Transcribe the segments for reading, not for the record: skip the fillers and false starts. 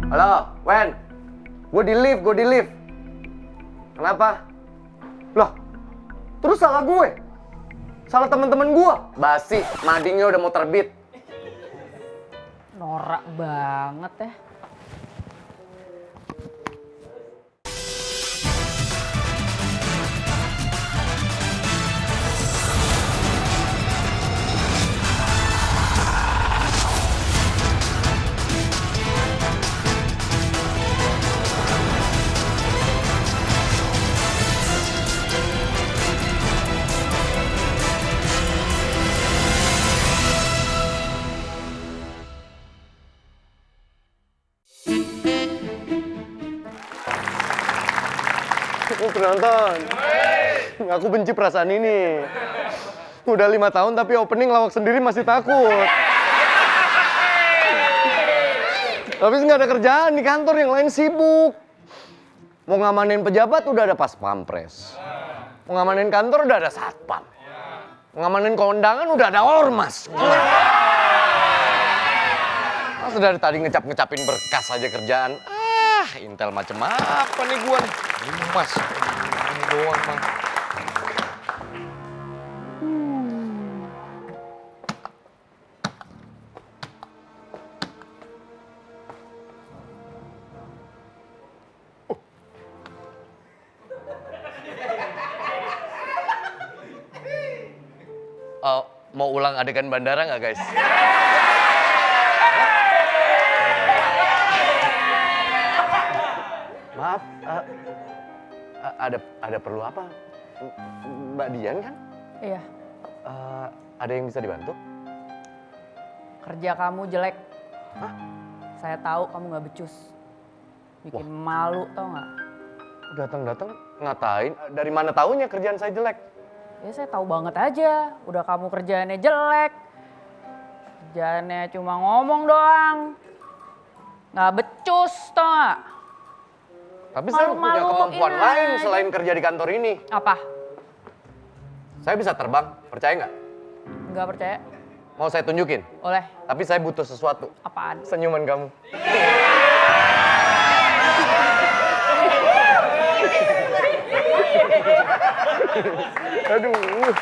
Halo, Wen. Gue di lift. Kenapa? Loh, terus salah gue? Salah temen-temen gue? Basi, madingnya udah mau terbit. Norak banget ya. Penonton, aku benci perasaan ini. Udah 5 tahun tapi opening lawak sendiri masih takut. Habis nggak ada kerjaan di kantor, yang lain sibuk. Mau ngamanin pejabat udah ada pas pampres. Mau ngamanin kantor udah ada satpam. Mau ngamanin kondangan udah ada ormas. Masa dari tadi ngecap-ngecapin berkas aja kerjaan. Intel macem apa nih gua nih? Mas, ini doang mah. Mau ulang adegan bandara nggak, guys? Maaf, ada perlu apa? Mbak Dian kan? Iya, Ada yang bisa dibantu? kerja kamu jelek. Hah? Saya tahu kamu nggak becus. Bikin malu tau nggak? Datang-datang ngatain? Dari mana taunya kerjaan saya jelek? Ya saya tahu banget aja. Udah kamu kerjaannya jelek. Kerjaannya cuma ngomong doang. Nggak becus tau nggak? Tapi saya punya Malu-maluin kemampuan lain aja. selain kerja di kantor ini. Apa? Saya bisa terbang, percaya nggak? Nggak percaya? Mau saya tunjukin? Oleh. Tapi saya butuh sesuatu. Apaan? Senyuman kamu. Aduh.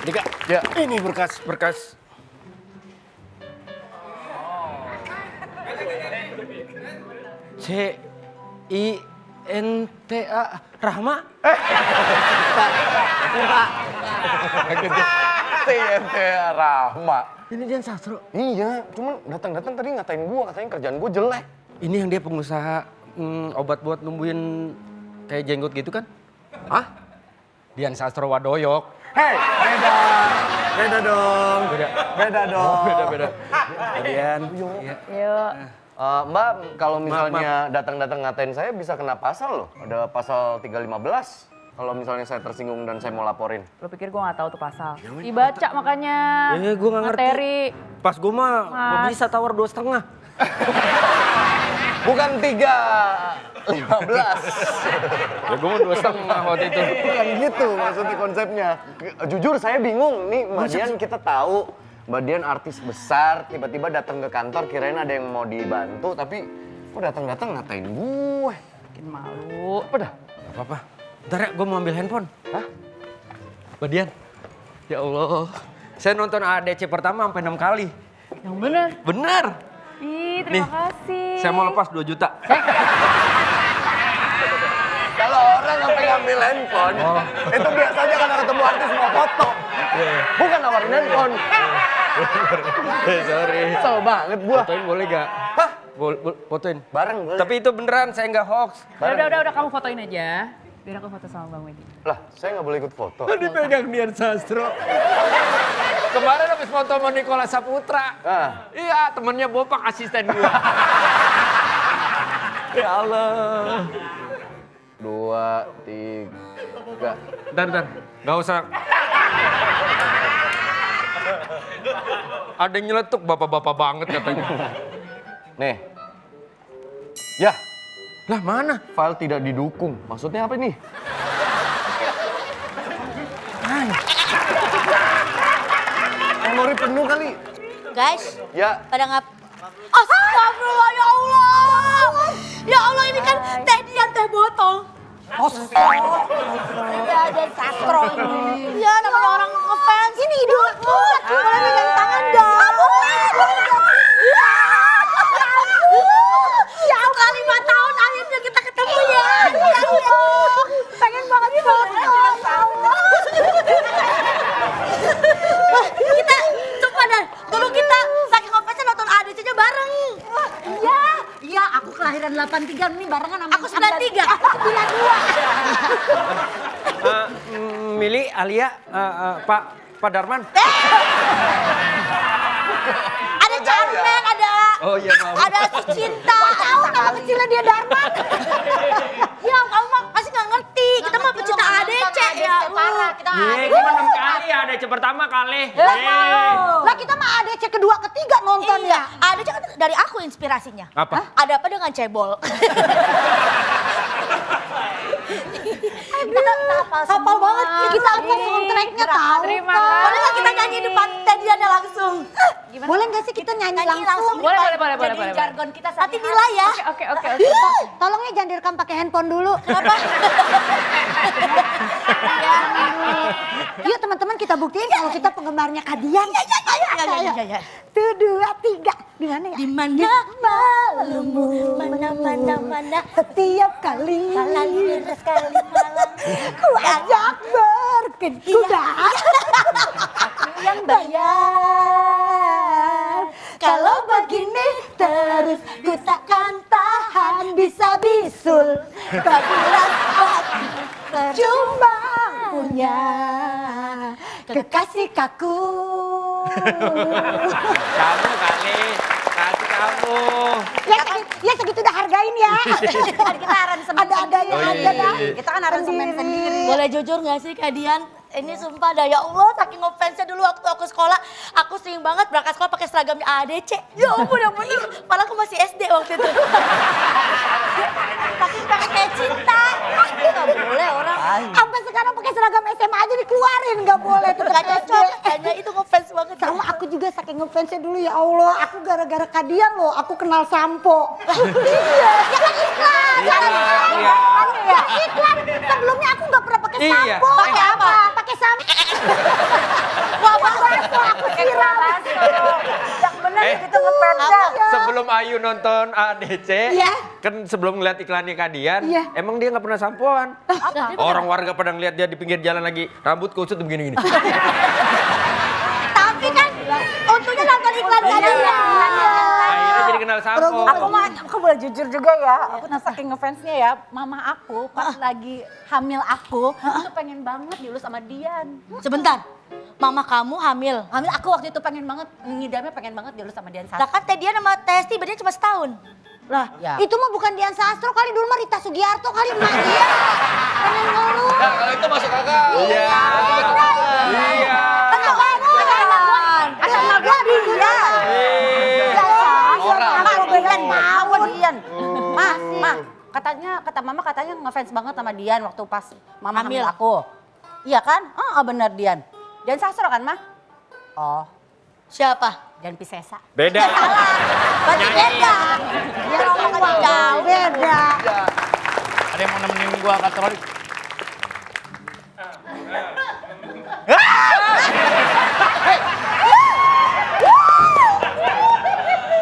Dika, Ya. ini berkas. C-I-N-T-A Rahma? TNT Rahma. Ini Dian Sastro. Iya, cuman datang-datang tadi ngatain gua, katanya kerjaan gua jelek. Ini yang dia pengusaha obat buat numbuhin kayak jenggot gitu kan? Hah? Dian Sastro Wadoyok. Hei, beda dong. Beda dong. Beda. Dian. Iya. Yuk. Mbak, kalau misalnya datang-datang ngatain saya bisa kena pasal loh. Ada pasal 315. Kalau misalnya saya tersinggung dan saya mau laporin. Lo pikir gue nggak tahu tuh pasal? Dibaca makanya. Gue nggak ngerti. Materi. Pas gue mah nggak Mas. bisa tawar 2,5. Bukan 315. Ya gue mau 2,5 waktu itu. Bukan gitu maksudnya konsepnya. Jujur saya bingung nih, Mbak Dian kita tahu Mbak Dian artis besar, tiba-tiba datang ke kantor kirain ada yang mau dibantu, tapi kok datang-datang ngatain gue. Bikin malu. Apa dah? Gak apa-apa. Ntar ya gue mau ambil handphone. Hah? Mbak Dian. Ya Allah. Saya nonton ADC pertama sampai 6 kali. Yang bener. Bener. Ih, Nih, terima kasih. Saya mau lepas 2 juta. Kalau orang sampai ngambil handphone, itu biasanya karena ketemu artis mau foto. Bukan nawarin handphone. Sorry. Kesel banget gua. Fotoin boleh gak? Hah? Fotoin. Bareng boleh. Tapi itu beneran, saya nggak hoax. Udah, kamu fotoin aja. Biar aku foto sama Bang Wedi. Lah, saya nggak boleh ikut foto. Dipegang Dian Sastro. Kemarin habis foto sama Nikola Saputra. Iya, temennya Bopak, asisten gua. Ya Allah. 2, 3. Bentar. Nggak usah. Ada yang nyeletuk, bapak-bapak banget katanya. Nih. Ya, Lah mana? file tidak didukung. Maksudnya apa nih? Memori penuh kali. Guys, Ya, pada Astagfirullah, ya Allah. Ya Allah, ini kan teh Dian teh botol. Ada sastro ini. Ya namanya orang ngefans. Ini idolaku. Boleh pegang tangan dong. Ya kali 5 tahun akhirnya kita ketemu ya. Pengen banget foto. Kita coba dan dulu kita saking ngefansnya nonton ADC-nya bareng. Iya. Iya, aku kelahiran 83 nih barengan sama aku 93. Aku 92. Mili, Alia, Pak Darman. Ada Charmen, ada si Cinta. Tahu nama kecilnya dia Darman. Ya, kamu mah pasti nggak ngerti. Kita mah pecinta ADC ya. Parah, kita ADC. Gimana kali ADC pertama kali? Lah kita mah ADC kedua ketiga nonton ya. ADC kan dari aku inspirasinya. Apa? Ada apa dengan cebol? Kita hafal banget. Kita hafal soundtracknya tahu. Terima kasih. Boleh nggak kita nyanyi depan Tediana langsung? Boleh nggak sih kita nyanyi langsung? Boleh. Jargon kita nanti nilai ya. Oke. Tolong ya jangan direkam pakai handphone dulu. Kenapa? Yuk teman-teman kita buktiin kalau kita penggemarnya Kadian. Ya. 1, 2, 3. Di mana ya? Di mana malumu? Mana Setiap kali sekali malam. ku ajak berkuda. Yang bayar. Kalau begini terus ku takkan tahan bisa bisul. Kabulan cuma punya kekasih kaku. Kamu kali, kasih kamu. Ya segitu dah hargain ya. Kita aransemen Ada-adanya Oh, iya, aja dah. iya. Kita kan aransemen sendiri. Boleh jujur gak sih Kak Dian? Ini sumpah dah, ya Allah saking ngefansnya dulu waktu aku sekolah. Aku sering banget berangkat sekolah pakai seragamnya ADC. Ya ampun, yang bener. Padahal aku masih SD waktu itu. Tapi pakai kayak Cinta. Gak boleh orang. Sampai sekarang pakai seragam SMA aja dikeluarin nggak boleh tuh Gak cocok. Kayaknya itu ngefans banget. Sama aku juga saking ngefansnya dulu ya Allah. Aku gara-gara Kadian loh, aku kenal sampo. Iya, ya kan iklan. Iya. Ya iklan. Sebelumnya aku nggak pernah pakai Iya. sampo. Pakai apa? Pakai sampo. Wah, baso Aku viral. yang bener Eh. gitu ngefansnya. Sebelum Ayu nonton ADC, Iya. kan sebelum ngeliat iklannya Kadian, Iya. emang dia nggak pernah sampoan. Orang warga pada ngeliat dia di pinggir jalan lagi, rambut kusut begini-gini. Tapi kan untungnya nonton iklan tadi ya. Akhirnya jadi kenal sampo. Aku boleh jujur juga ya, aku saking ngefansnya ya, mama aku pas lagi hamil aku, itu pengen banget dielus sama Dian. Sebentar, mama kamu hamil. Hamil aku waktu itu pengen banget, ngidamnya pengen banget dielus sama Dian Lah kan Teh Dian sama Testi bedanya cuma setahun. Lah, Ya. itu mah bukan Dian Sastro kali, dulu mah Rita Sugiarto kali emak dia. Pengen ngeluh. Nah, kalau itu masuk akal. Iya. Iya. Kan kamu Ada emak gua di Iya. Orang. Dian mau Dian. Ma, kata mama katanya ngefans banget sama Dian waktu pas mama hamil aku. Iya kan? Oh bener Dian. Dian Sastro kan, Ma? Oh, siapa? Dian Piscesa. Beda. Berarti beda. Dia ngomong kan jauh. Beda. Ada yang mau nemenin gua patroli?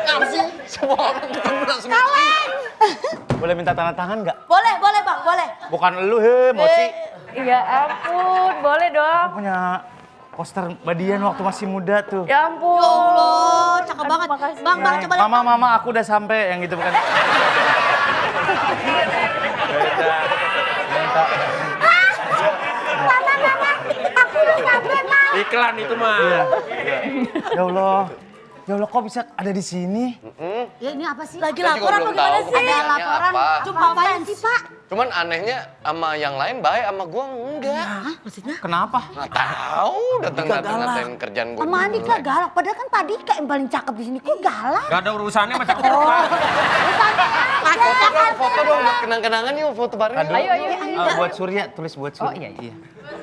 Apa sih? Semua orang ketemu langsung. Boleh minta tanda tangan nggak? Boleh Bang, boleh. Bukan elu, Moci. Ya ampun, boleh dong. Aku punya poster Mbak Dian waktu masih muda tuh. Ya ampun. Ya Allah, cakep banget. makasih. Bang, coba lihat. Mama, aku udah sampai yang gitu bukan? Iklan itu mah. Iya. Ya Allah. Ya Allah, kok bisa ada di sini? Ya ini apa sih? Lagi Kita juga laporan belum bagaimana tahu sih? penyebabnya Ada laporan. apa. Cuma apaan sih Pak? Cuman anehnya sama yang lain baik, sama gua enggak. Kenapa? Nggak tahu, datang-datang kerjaan gua. Sama Andika galak, padahal kan Pak Dika yang paling cakep di sini. Kok galak? Gak ada urusannya sama cakep. Foto dong buat kenang-kenangan yuk, foto bareng. yuk. Ayo. Buat Surya, tulis buat Surya. Oh iya.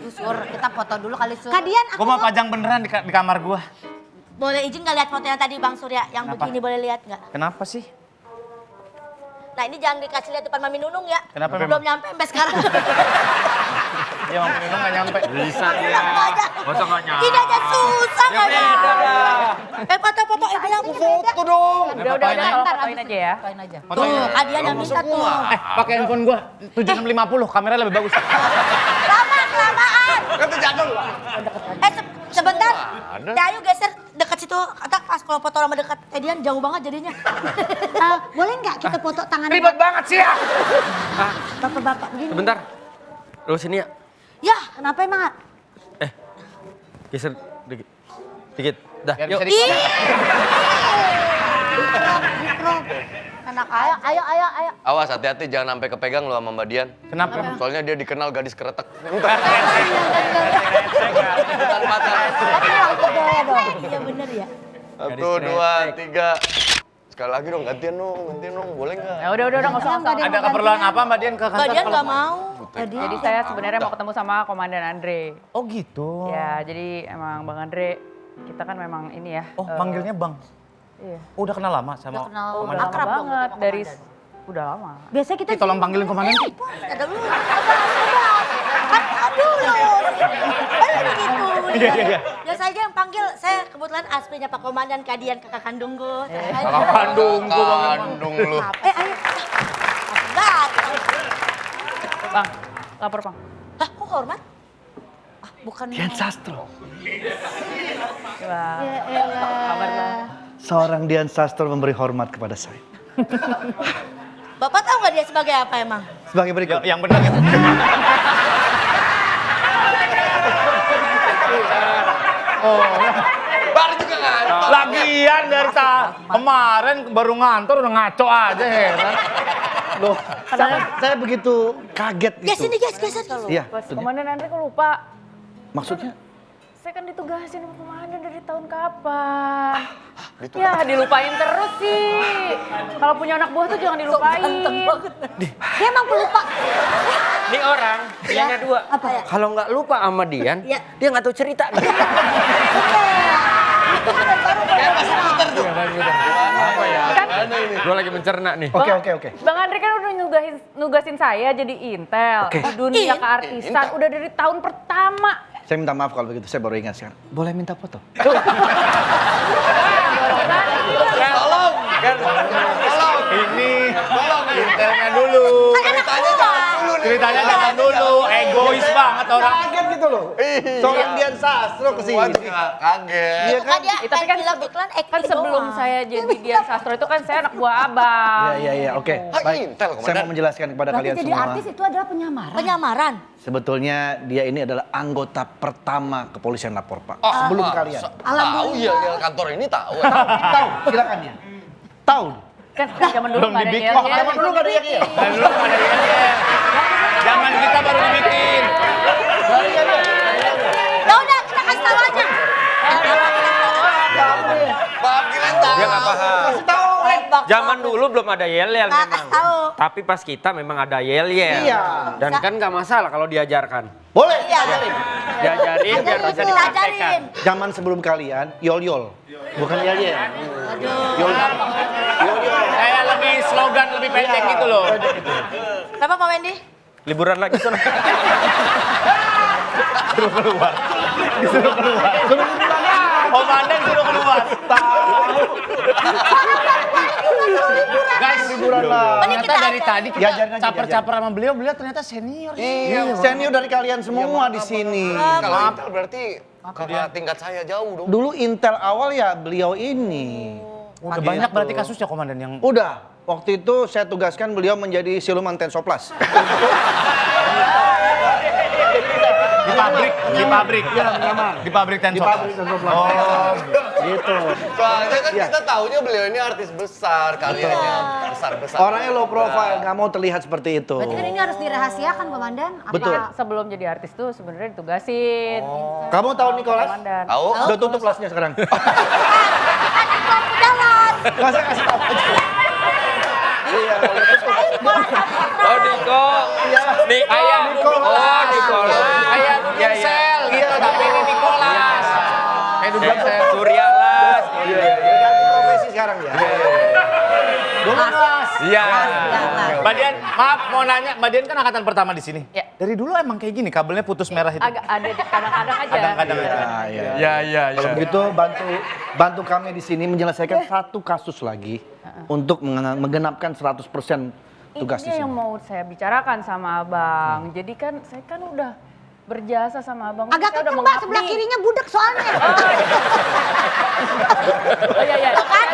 Sur, kita foto dulu kali Sur. Kadian Gua mau pajang beneran di kamar gua. Boleh izin nggak lihat foto yang tadi Bang Surya? Yang Kenapa? begini boleh lihat nggak? Kenapa sih? Nah ini jangan dikasih lihat depan Mami Nunung ya. Kenapa Belum nyampe sampai sekarang. Dia mau minum nggak nyampe. Bisa dia. Masa nggak nyampe? Ini aja susah Ya nggak beda lah. foto-foto bilang Foto dong. Udah, tolong fotoin aja ya. Fotoin aja. Tuh, Kadian yang minta tuh. Pakai handphone gua 7650, kamera lebih bagus. Kelamaan. Kata jadul. Sebentar. Ayo geser dekat situ. Kata pas kalau foto lama dekat Edian jauh banget jadinya. Boleh nggak kita foto tangan? Ribet banget sih ya. Bapak-bapak begini. Sebentar. Lu sini ya. Ya, kenapa emang? Geser dikit. Dikit. Dah, Biar yuk. bisa di- Anak ayo. Awas hati-hati jangan sampai kepegang lo sama Mbak Dian. Kenapa? Soalnya dia dikenal gadis keretek. Iya bener ya. 1, 2, 3. Sekali lagi dong, gantian dong. Boleh nggak? Ya udah nggak usah. Ada keperluan apa Mbak Dian ke kantor? Kadian nggak mau. Jadi saya sebenarnya mau ketemu sama Komandan Andre. Oh gitu. Ya, jadi emang Bang Andre, kita kan memang ini ya. Oh, manggilnya Bang. Iya. Oh, udah kenal lama sama kenal. Udah komandan. lama Akrab dong banget sama dari Komandan. udah lama. Biasanya kita Tolong panggilin komandan. Ada dulu. Kan aduh loh. Gitu. Iya. Ya saya aja yang panggil. Saya kebetulan aslinya Pak Komandan Kadian kakak kandungku. Kakak kandungku banget. Kandung lu. Ayo. Enggak. Bang, lapor Bang. Lah, kok hormat? Bukan Dian Sastro. Coba. Ya Kabar Bang. Seorang Dian Sastro memberi hormat kepada saya. Bapak tahu nggak dia sebagai apa emang? Sebagai berikut. Yang benar gitu. Baru juga ngantor. Lagian dari kemarin baru ngantor udah ngaco aja heran. Loh, saya begitu kaget gitu. Ya sini guys, geser. Iya, Pas betul. Komandan Andre kok lupa. Maksudnya? Saya kan ditugasin sama komandan dari tahun kapan? Ya dilupain terus sih. Kalau punya anak buah tuh jangan dilupain. dia emang pelupa. Ini orang, pilihannya dua. Kalau nggak lupa sama Dian, dia nggak tahu cerita. Apa ya? Kan Gue lagi mencerna nih. Oke. Bang Andre kan udah nugasin saya jadi intel Oke. di dunia keartisan udah dari tahun pertama. Saya minta maaf kalau begitu, saya baru ingat sekarang. Boleh minta foto? Tolong. Ini intelnya dulu. Ceritanya jangan dulu. Egois banget orang. Kaget gitu loh. Seorang Dian Sastro Semua kesini. juga kaget. Iya kan? Dia Tapi kan iklan Kan sebelum saya jadi Dian Sastro itu kan saya anak buah abang. Iya, oke. Ah, Baik, Intel, saya Komandan. mau menjelaskan kepada Berarti kalian jadi semua. artis itu adalah penyamaran. Penyamaran. Sebetulnya dia ini adalah anggota pertama kepolisian lapor, Pak. Sebelum kalian. Tahu ya, kantor ini tahu. Tahu, silakan ya. Tahu. Kan zaman dulu nggak ada dibikin. yel-yel. Zaman dulu nggak ada yel-yel. Dulu ada yel-yel. Zaman kita baru dibikin. Ya udah, kita kasih tahu aja. Bang, kirain tahu. Dia nggak paham. Kasih tahu. Zaman dulu belum ada yel-yel Nggak memang. kasih tahu. Tapi pas kita memang ada yel-yel. Iya. Dan kan nggak masalah kalau diajarkan. Boleh. Iya. Diajarin biar bisa dipraktekkan. Ajarin. Zaman sebelum kalian, yol-yol. Bukan yel-yel. Yol. Kayak lebih slogan lebih pendek gitu loh. Kenapa Pak Wendy? Liburan lagi sana. Komandan suruh keluar. Guys, Liburan lah. ternyata dari tadi kita Diajarin aja, caper-caper sama beliau ternyata senior. Iya, senior dari kalian semua di sini. Kalau Intel berarti kakak tingkat saya jauh dong. Dulu Intel awal ya beliau ini. Udah banyak berarti kasusnya komandan yang Udah, waktu itu saya tugaskan beliau menjadi siluman Tensoplas. di pabrik Tensoplas. Oh, gitu. Soalnya kan kita taunya beliau ini artis besar, kaliannya besar-besar. Orangnya low profile, nggak mau terlihat seperti itu. Berarti kan ini harus dirahasiakan, Komandan. Apa? Betul. Sebelum jadi artis tuh sebenarnya ditugasin. Kamu tahu Nicholas? Komandan. Tahu? Udah tutup kelasnya sekarang. Nggak saya kasih tahu aja. Iya, Oh Diko. Nih ayah. Oh Nikolas. Kayak Sel gitu, tapi ini Nicholas. Kayak Duduk Sel. Surya lah. Ganti profesi sekarang ya. Iya. Mbak Dian, maaf mau nanya, Mbak Dian kan angkatan pertama di sini. Ya. Dari dulu emang kayak gini, kabelnya putus merah itu. Agak ada kadang-kadang aja. Kadang-kadang aja. Iya. Kalau begitu bantu kami di sini menyelesaikan satu kasus lagi untuk menggenapkan 100% tugas di Ini yang sini. mau saya bicarakan sama abang. Jadi kan saya kan udah berjasa sama abang. Agak Saya udah kenceng mbak, mengabdi. sebelah kirinya budak soalnya. Oh iya. Kan,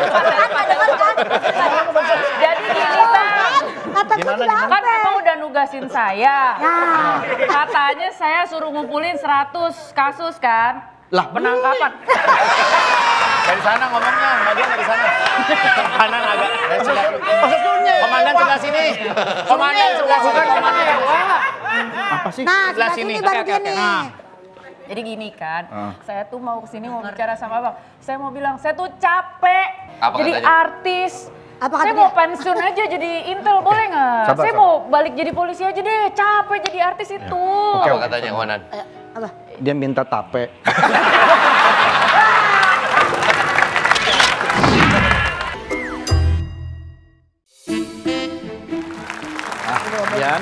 Jadi gini bang. Kata gue tidak Kan abang udah nugasin saya. Nah. Katanya saya suruh ngumpulin 100 kasus kan. Lah, Penangkapan. Dari sana ngomongnya, Mbak Dian dari sana. Kanan agak. Komandan sebelah sini. Komandan sebelah sini. Komandan. Apa sih? Nah, Sebelah sebelah sini sini. baru Oke, dia oke, nih. nah. Jadi gini kan, saya tuh mau kesini mau bicara sama abang. Saya mau bilang, saya tuh capek Apa jadi katanya? artis. Apa Saya kata mau dia? pensiun aja jadi intel, boleh nggak? Sabar, Saya sabar. mau balik jadi polisi aja deh, capek jadi artis itu. Apa katanya komandan? Apa? Dia minta tape. Dian,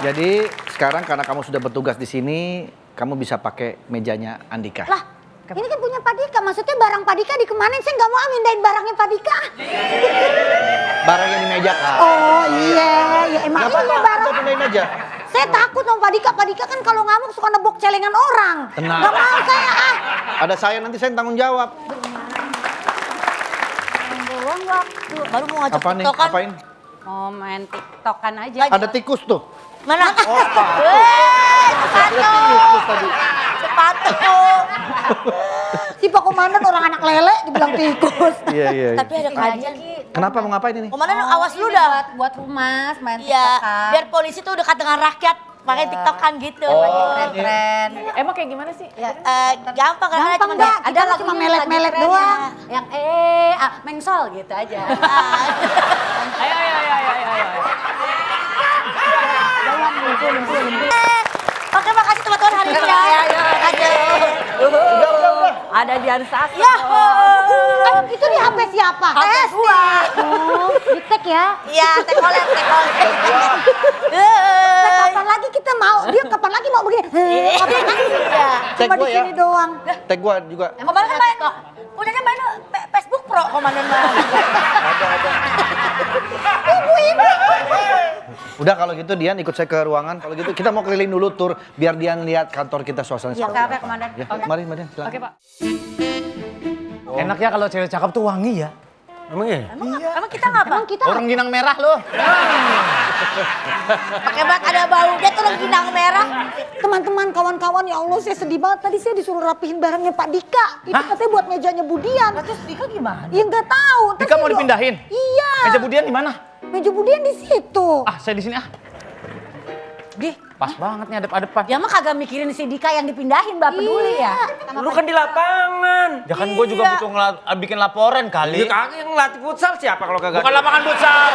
jadi sekarang karena kamu sudah bertugas di sini, kamu bisa pakai mejanya Andika. Lah, ini kan punya Pak Dika. Maksudnya barang Pak Dika dikemanin? Saya nggak mau mindahin barangnya Pak Dika. Barang yang di meja, Kak. Oh iya, ya emang Nggak ini apa-apa, barang. udah pindahin aja. Saya takut sama Pak Dika. Pak Dika kan kalau ngamuk suka nebok celengan orang. Tenang. Nggak mau saya ah. Ada saya, nanti saya yang tanggung jawab. Doang waktu. Baru mau ngajak Apa nih? TikTokan. Apain? Mau main tiktokan aja. Ada tikus tuh. Mana? Tadi. Sepatu. Si Pak Komandan orang anak lele dibilang tikus. Iya. Tapi ada kajian. Kenapa mau ngapain ini? Komandan awas lu dah. Buat humas, main Iya, tiktokan. biar polisi tuh dekat dengan rakyat. Makanya tiktokan gitu. Keren-keren. Emang kayak gimana sih? Gampang kan? Gampang, Cuma Mbak. ada Kita lagunya cuma lagi melet-melet keren doang. ya. Yang mengsol gitu aja. Ayo. Oke, makasih teman-teman hari ini ya. Ada Dian Sastro. Ya. Itu di HP siapa? HP gua. Oh, di tag ya. Iya, tekolet. Kapan lagi kita mau? Dia kapan lagi mau begini? Kapan lagi? Iya. Tag Cuma gua di ya. sini doang. Tag gua juga. Komandan kan main, punyanya main Facebook Pro, Komandan mah. Udah kalau gitu Dian ikut saya ke ruangan. Kalau gitu kita mau keliling dulu tur biar Dian lihat kantor kita suasana seperti Oke, apa. Komandan. Ya, mari Dian, silakan. Oke Pak. Enak ya kalau cewek cakep tuh wangi ya. Emang iya? Emang kita ngapa? Emang kita Orang ginang merah loh. Pakai banget ada baunya tuh ginang merah. teman-teman, kawan-kawan, ya Allah saya sedih banget. Tadi saya disuruh rapihin barangnya Pak Dika. Itu katanya buat mejanya Budian. Terus Dika gimana? Ya nggak tahu. Terus Dika saya mau bilang, dipindahin? Iya. Meja Budian di mana? Meja Budian di situ. Ah, saya di sini ah. Di, Pas banget nih adep-adepan. dia mah kagak mikirin si Dika yang dipindahin, Mbak peduli ya. Lu kan di lapangan. Ya kan gue juga butuh bikin laporan kali. Lu kagak yang ngelatih futsal siapa kalau kagak? Bukan lapangan futsal.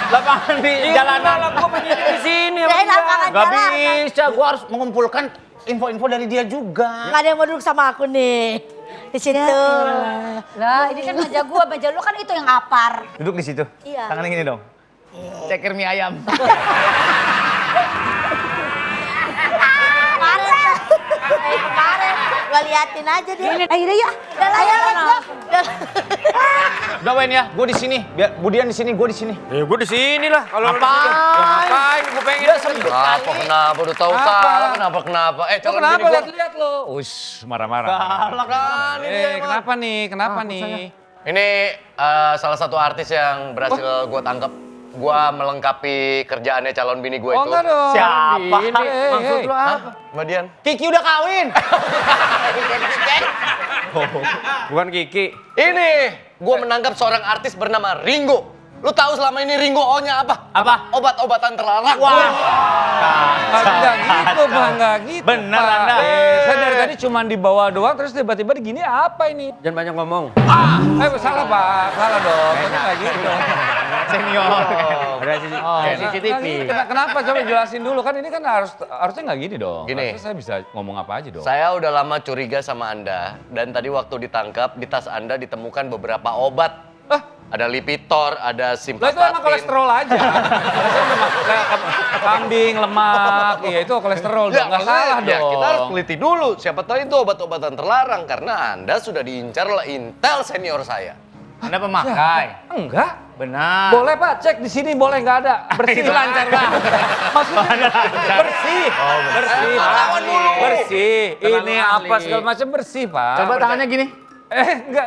Lapangan di jalanan. Lah gua penyidik di sini. Kirain lapangan Gak jalan. bisa, gue harus mengumpulkan info-info dari dia juga. Nggak ada yang mau duduk sama aku nih. Di situ. Lah, ini kan meja lu kan itu yang apar. Duduk di situ. Iya. Tangan yang gini dong. Ceker mie ayam. Kemarin gua liatin aja dia. Ayo ya. Udah lah ya, let's go. Udah Wen ya, gue di sini. Biar Budian di sini, gue di sini. Ya gua di sini lah. Kalau lu di Apaan? situ. Ya, ngapain? Gua pengen Kenapa? Udah tahu salah. Kenapa? Lu kenapa lihat-lihat lo? Ush, marah-marah. Kenapa nih? Ini salah satu artis yang berhasil gue tangkap. Gue melengkapi kerjaannya calon bini gue Oh itu. enggak dong. Siapa? Maksud lu apa? Mbak Dian. Kiki udah kawin. Bukan Kiki. Ini gue menangkap seorang artis bernama Ringo. Lu tahu selama ini Ringo O-nya apa? Apa? Obat-obatan terlarang. Enggak gitu, Bang. Enggak gitu. Bener, Pak. Anda. Saya dari tadi cuma dibawa doang, terus tiba-tiba gini apa ini? Jangan banyak ngomong. Salah Pak, salah dong. Enggak gitu. senior. Ada CCTV. Kenapa? Coba jelasin dulu. Kan ini kan harusnya nggak gini dong. Gini. Harusnya saya bisa ngomong apa aja dong. Saya udah lama curiga sama Anda. Dan tadi waktu ditangkap, di tas Anda ditemukan beberapa obat. Ada Lipitor, ada Lah Simvastatin. itu emang kolesterol aja. Kayak kambing, lemak, ya itu kolesterol dong. Nggak salah Ya, dong. kita harus teliti dulu. Siapa tahu itu obat-obatan terlarang. Karena Anda sudah diincar oleh Intel senior saya. Anda pemakai. Enggak. Benar. Boleh Pak, cek di sini boleh nggak ada. Bersih. Itu lancar banget. Maksudnya bersih. Bersih, Pak. lawan dulu. Bersih. Terlalu Ini ahli. apa segala macam bersih, Pak. Coba tangannya gini.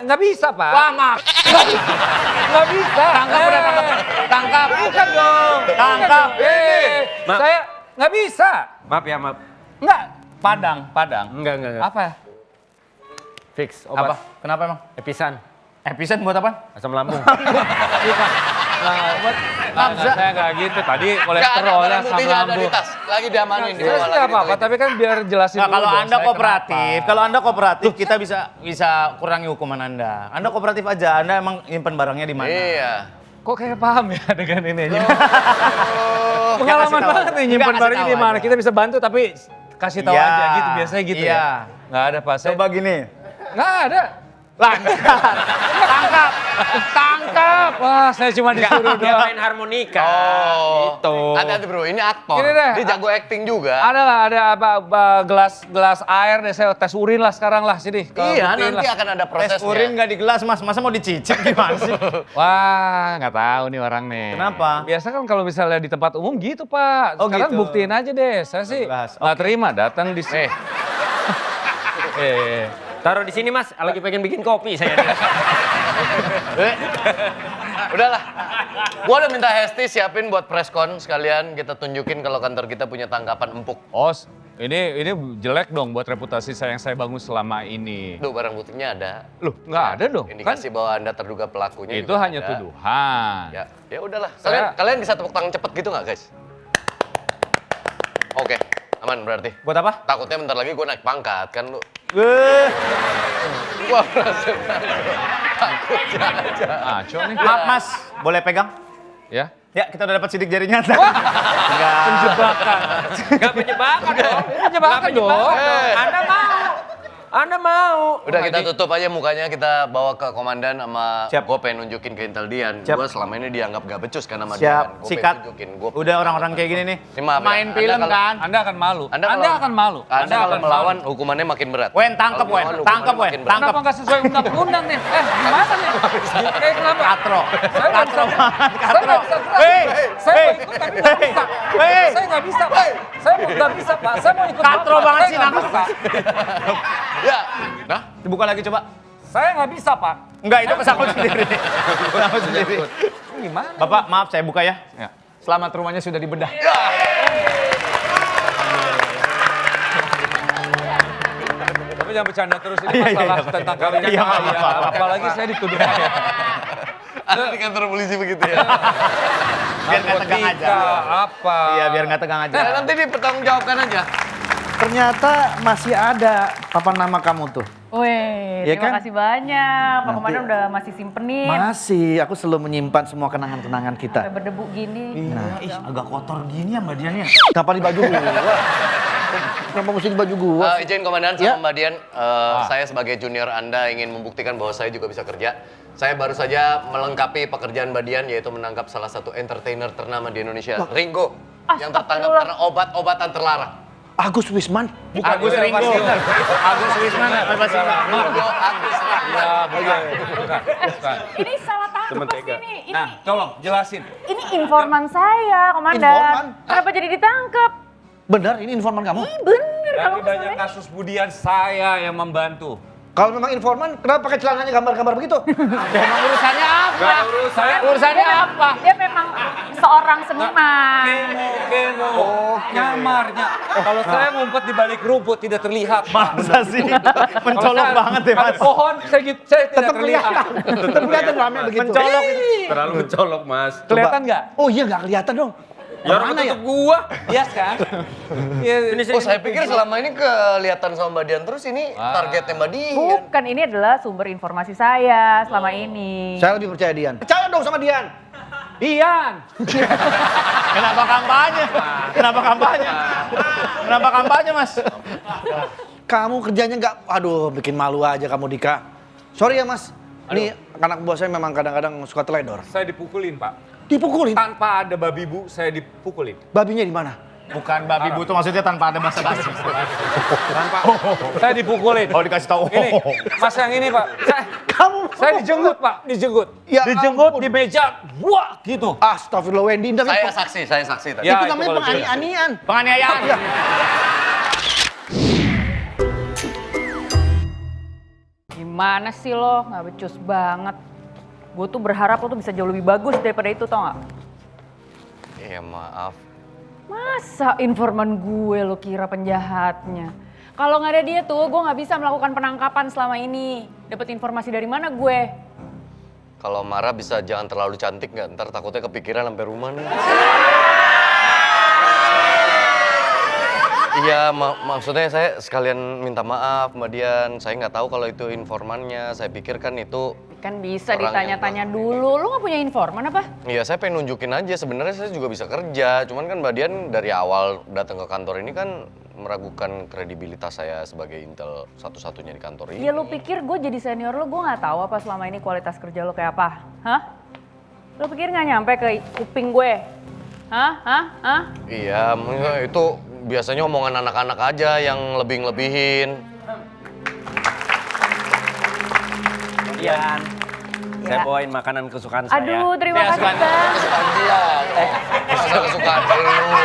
Nggak bisa, Pak. Wah, maaf. Nggak bisa. Tangkap udah, tangkap. Tangkap. Bukan dong. Tangkap. Maaf. Saya nggak bisa. Maaf ya, maaf. Nggak. Padang. Enggak. Apa ya? Fix, Apa? obat. Kenapa emang? Episan, Episan buat apa? asam lambung. Saya nggak gitu. Tadi Nggak ada kolesterolnya barang sama buktinya ada di lambung. tas. Lagi diamanin. Saya sih nggak apa-apa, tapi kan biar jelasin Nah, dulu kalau dong, Anda saya kooperatif, kenapa. kalau Anda kooperatif kita bisa kurangi hukuman Anda. Anda kooperatif aja, Anda emang nyimpen barangnya di mana? Iya. Kok kayak paham ya dengan ini? Oh. Pengalaman kasih tahu banget aja. nih nyimpan Nggak, barang kasih ini di tahu mana. aja. Kita bisa bantu tapi kasih tahu Iya. aja gitu. Biasanya gitu Iya. ya. Nggak ada Pak. Saya Coba gini. nggak ada. Lancar. Tangkap. Tangkap. Wah, saya cuma disuruh Dia doang. main harmonika. Oh. Gitu. Hati-hati bro, ini aktor. Ini deh. Dia jago acting juga. Ada lah, ada gelas air deh. Saya tes urin lah sekarang lah sini. Iya, Buktiin nanti lah. akan ada Tes prosesnya. urin nggak di gelas, Mas. Masa mau dicicip gimana sih? Wah, nggak tahu nih orang nih. Kenapa? Biasa kan kalau misalnya di tempat umum gitu Pak. Oh, Sekarang gitu. buktiin aja deh. Saya sih Gelas. nggak terima datang di sini. Taruh di sini, Mas. Lagi pengen bikin kopi saya. Udahlah. Gua udah minta Hesti siapin buat preskon sekalian kita tunjukin kalau kantor kita punya tangkapan empuk. Os, ini jelek dong buat reputasi saya yang saya bangun selama ini. Duh, barang buktinya ada. Loh, nggak ada dong. Indikasi bahwa Anda terduga pelakunya Itu juga hanya ada. tuduhan. Ya udahlah. Saya- Kalian bisa tepuk tangan cepet gitu nggak, guys? Oke, aman berarti. Buat apa? Takutnya bentar lagi gue naik pangkat kan lu. Eh, Gua merasa takutnya aja. Aco nih. maaf, Mas. Boleh pegang? Ya. Ya, kita udah dapat sidik jari nyata. Enggak. Penjebakan. Gak penyebakan dong. Penjebakan dong. Anda mau. Anda mau. Udah kita tutup aja mukanya, kita bawa ke komandan sama Siap. gue pengen nunjukin ke Intel Dian. Siap. Gue selama ini dianggap gak becus kan sama Siap, Dian. Gue sikat. pengen tunjukin. Gua Udah orang-orang kayak gini nih. Ini maaf ya, Main Anda film kalau- kan? Anda akan malu. Anda akan malu. Anda kalau akan melawan hukumannya makin berat. Wen, tangkep, Kalau Wen. melawan Tangkep, hukumannya Wen. makin berat. Tangkep. Kenapa nggak sesuai undang-undang nih? Gimana nih? Kenapa? Katro. Saya nggak Katro. bisa. Saya nggak bisa. Hei, Saya hei, mau ikut tapi nggak hei, bisa. hei. Saya nggak bisa, Pak. Saya nggak bisa, Pak. Saya mau ikut. Katro Bapak. banget Saya sih, nggak nangkep. bisa. Ya, nah. Dibuka lagi coba. Saya nggak bisa, Pak. Enggak, itu kesangkut sendiri. Kesangkut sendiri. Gimana? Bapak, maaf saya buka ya. Ya. Selamat rumahnya sudah dibedah. Tapi jangan bercanda terus ini Iya, iya, masalah iya. tentang kalian. Iya, apa-apa. Apalagi saya dituduh kayak Ada di kantor polisi begitu ya. Biar nggak tegang aja. narkotika, apa. Iya, biar nggak tegang aja. Nah, nanti dipertanggungjawabkan aja. Ternyata masih ada papan nama kamu tuh. Wih, Ya terima kan? kasih banyak. Pak Nanti- Komandan udah masih simpenin. Masih, aku selalu menyimpan semua kenangan-kenangan kita. Sampai berdebu gini. Nah, Ih, agak kotor gini ya Mbak Dian ya. kenapa di baju gua? Kenapa mesti di baju gua? Izin komandan sama Ya. Mbak Dian, saya sebagai junior Anda ingin membuktikan bahwa saya juga bisa kerja. Saya baru saja melengkapi pekerjaan Mbak Dian, yaitu menangkap salah satu entertainer ternama di Indonesia, Ringo, yang tertangkap Astagfirullah. karena obat-obatan terlarang. Agus Wisman. Agus Ringo. Agus Wisman apa sih? Ringo Agus Rahman. Ya, bukan. Ini salah tangkap pasti nih. Ini, Nah, tolong jelasin. ini informan saya, Komandan. Informan? Kenapa jadi ditangkap? Benar, ini informan kamu? Bener Dari kalau banyak masalahnya. kasus Budian saya yang membantu. Kalau memang informan, kenapa pakai celananya gambar-gambar begitu? Emang urusannya apa? Saya Urusannya apa? Dia memang seorang seniman. kemo, nyamarnya. Kalau saya ngumpet di balik rumput tidak terlihat. Masa sih? Mencolok banget deh Ada Mas. pohon, saya tidak Tetap terlihat. kelihatan. Tetap kelihatan rame begitu. Mencolok itu. Terlalu mencolok, Mas. Kelihatan nggak? Oh iya, nggak kelihatan dong. Ya Mana orang ya? tutup gua. Iya kan? Iya. Oh, saya pikir selama ini kelihatan sama Mbak Dian terus ini targetnya Mbak Dian. Bukan, ini adalah sumber informasi saya selama ini. Saya lebih percaya Dian. Percaya dong sama Dian. Dian. Kenapa kampanye? Kenapa kampanye? Kenapa kampanye, Mas? Kamu kerjanya nggak, aduh bikin malu aja kamu Dika. Sorry ya Mas, ini anak buah saya memang kadang-kadang suka teledor. Saya dipukulin, Pak. Dipukulin? Tanpa ada babi bu, saya dipukulin. Babinya di mana? Bukan babi bu, itu maksudnya tanpa ada basa-basi. Tanpa, saya dipukulin. Oh, dikasih tahu. Ini, Mas yang ini, Pak. Saya dijenggut, Pak. Dijenggut. Ya Dijenggut ampun. di meja. Wah, gitu. Astagfirullah Wendy, Saya saksi tadi. Ya, itu namanya kalau bisa. penganiayaan. Penganiayaan. Gimana sih lo? Nggak becus banget. Gue tuh berharap lo tuh bisa jauh lebih bagus daripada itu, tau nggak? Iya maaf. Masa informan gue lo kira penjahatnya? Kalau nggak ada dia tuh, gue nggak bisa melakukan penangkapan selama ini. Dapat informasi dari mana gue? Kalau marah bisa jangan terlalu cantik nggak? Ntar takutnya kepikiran sampai rumah nih. Iya, maksudnya saya sekalian minta maaf Mbak Dian. Saya nggak tahu kalau itu informannya. Saya pikir kan itu Kan bisa orang yang ditanya-tanya dulu. Lo nggak punya informan apa? Iya, saya pengen nunjukin aja. Sebenarnya saya juga bisa kerja. Cuman kan Mbak Dian dari awal datang ke kantor ini kan meragukan kredibilitas saya sebagai intel satu-satunya di kantor ini. Iya, lo pikir gue jadi senior lo, gue nggak tahu apa selama ini kualitas kerja lo kayak apa? Hah? Lo pikir nggak nyampe ke kuping gue? Hah? Iya, itu biasanya omongan anak-anak aja yang lebih-lebihin. Dian, saya bawain makanan kesukaan saya. Aduh, terima kasih Bang. Kesukaan dia. Masa kesukaan lu?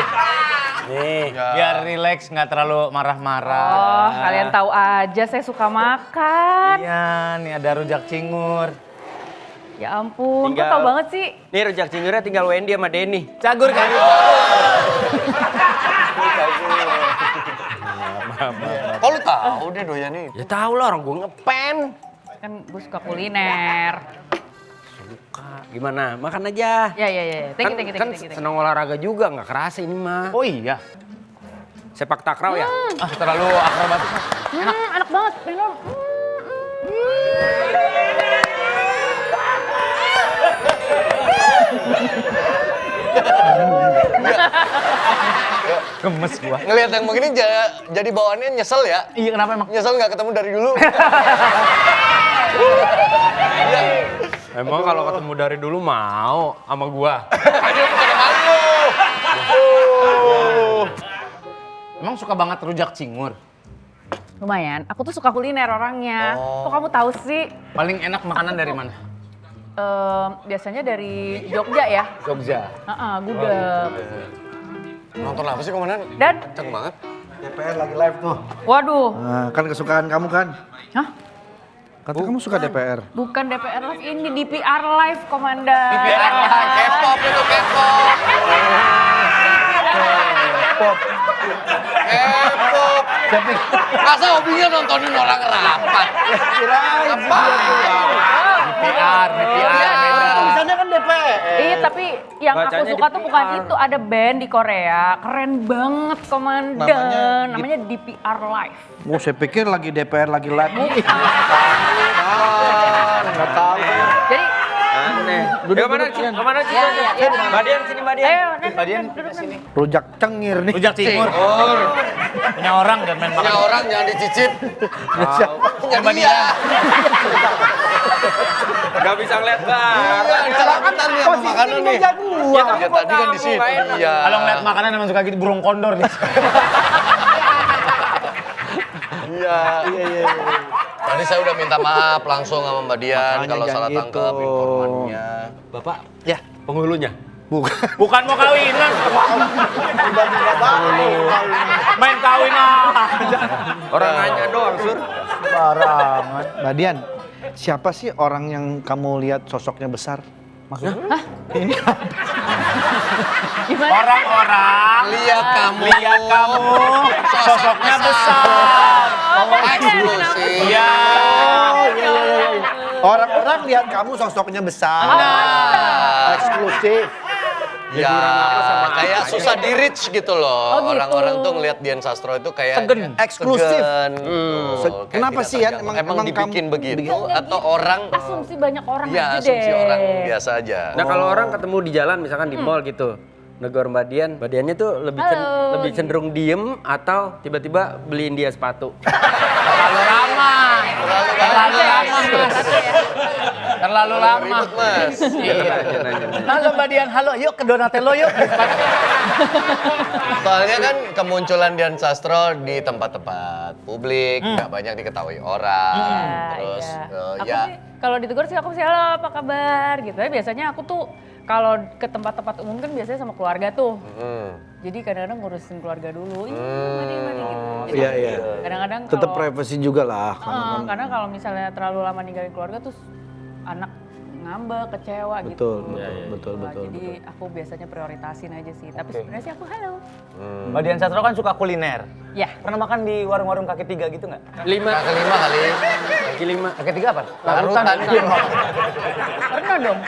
Nih, Biar rileks, nggak terlalu marah-marah. Oh, kalian tahu aja saya suka makan. Iya, nih ada rujak cingur. Ya ampun, kok Tinggal- tau banget sih? nih rujak cingurnya tinggal Wendy sama Denny. Cagur kan? Kok lu tahu dia doyannya itu? Ya tahu lah orang gue ngepen. Kan gue suka kuliner. Gimana? Makan aja. Ya. Thank you. Kan senang olahraga juga, nggak kerasa ini mah. Oh iya. Sepak takraw ya? Ah, terlalu akrobatis. Enak banget. Minum. Gemes gua. Ngelihat yang begini jadi bawaannya nyesel ya? Iya, kenapa emang? Nyesel nggak ketemu dari dulu. Emang kalau ketemu dari dulu mau sama gua. Emang suka banget rujak cingur? Lumayan, aku tuh suka kuliner orangnya. Kok kamu tahu sih? Paling enak makanan dari mana? Biasanya dari Jogja ya. Jogja. Gudeg. Nonton apa sih komandan? Dan, Kenceng banget. DPR lagi live tuh. waduh. Nah, kan kesukaan kamu kan? Hah? Kata kamu suka DPR. Bukan DPR Live, ini DPR Live, Komandan. K-pop itu K-pop. K-pop. Masa hobinya nontonin orang rapat? Apa? PR. Tulisannya kan DPR. Iya, tapi yang aku Bacanya suka tuh bukan DPR. itu. Ada band di Korea, keren banget Komandan. Namanya DPR Live. Oh, saya pikir lagi DPR lagi live. Nggak tahu. Jadi, Aneh. Kemana sih? Mbak Dian sini Mbak Dian. ayo, Tadian sini. Rujak cengir nih. rujak cingur. Punya orang dan main Punya makan. orang jangan dicicip. Punya Mbak dia. Gak bisa ngeliat bar. Celakakan nih sama makanan nih. Ya, Ya tadi kan di situ. Iya. Kalau ngeliat makanan emang suka gitu burung kondor nih. Iya. Tadi saya udah minta maaf langsung sama Mbak Dian Makanya kalau salah jangan tangkap gitu. informannya. Bapak, ya penghulunya. Bukan mau kawinan. Main kawin aja. Orang nanya doang, Sur. Barangan. Mbak Dian, siapa sih orang yang kamu lihat sosoknya besar? Maksudnya? Gimana? Orang-orang Lihat kamu. Sosoknya besar. Eksklusif. Iya. Orang-orang lihat kamu sosoknya besar. Nah. Eksklusif. Ya, kayak susah di reach gitu loh. Oh, gitu. Orang-orang tuh ngelihat Dian Sastro itu kayak Segen. Eksklusif. Kayak Kenapa tidak sih, Yan? terjangkau. Emang Emang dibikin kamu- begitu atau orang Asumsi banyak orang ya aja asumsi deh. orang biasa aja. Nah kalau orang ketemu di jalan misalkan di mall gitu, negor Mbak Diannya tuh Halo. lebih cenderung diem atau tiba-tiba beliin dia sepatu. Terlalu ramah. Terlalu ramah, Mas. Terlalu lama. Ribet, Mas. Iya. Halo Mbak Dian, halo yuk ke Donatello yuk. Soalnya kan kemunculan Dian Sastro di tempat-tempat publik, nggak banyak diketahui orang. Terus Aku ya sih kalau ditegur sih aku sih halo apa kabar gitu ya. Biasanya aku tuh kalau ke tempat-tempat umum kan biasanya sama keluarga tuh. Jadi kadang-kadang ngurusin keluarga dulu. Iya, mari gitu. Iya, iya. Kadang-kadang Tetap kalau privacy juga lah. karena kalau misalnya terlalu lama ninggalin keluarga tuh anak ngambek, kecewa gitu. Betul. Jadi aku biasanya prioritasin aja sih. Tapi sebenarnya sih aku halo. Mbak Dian Sastro kan suka kuliner. Ya. Pernah makan di warung-warung kaki 3 gitu nggak? 5. kelima kali. Kaki 5. Kaki 3 apa? Larutan. Pernah dong.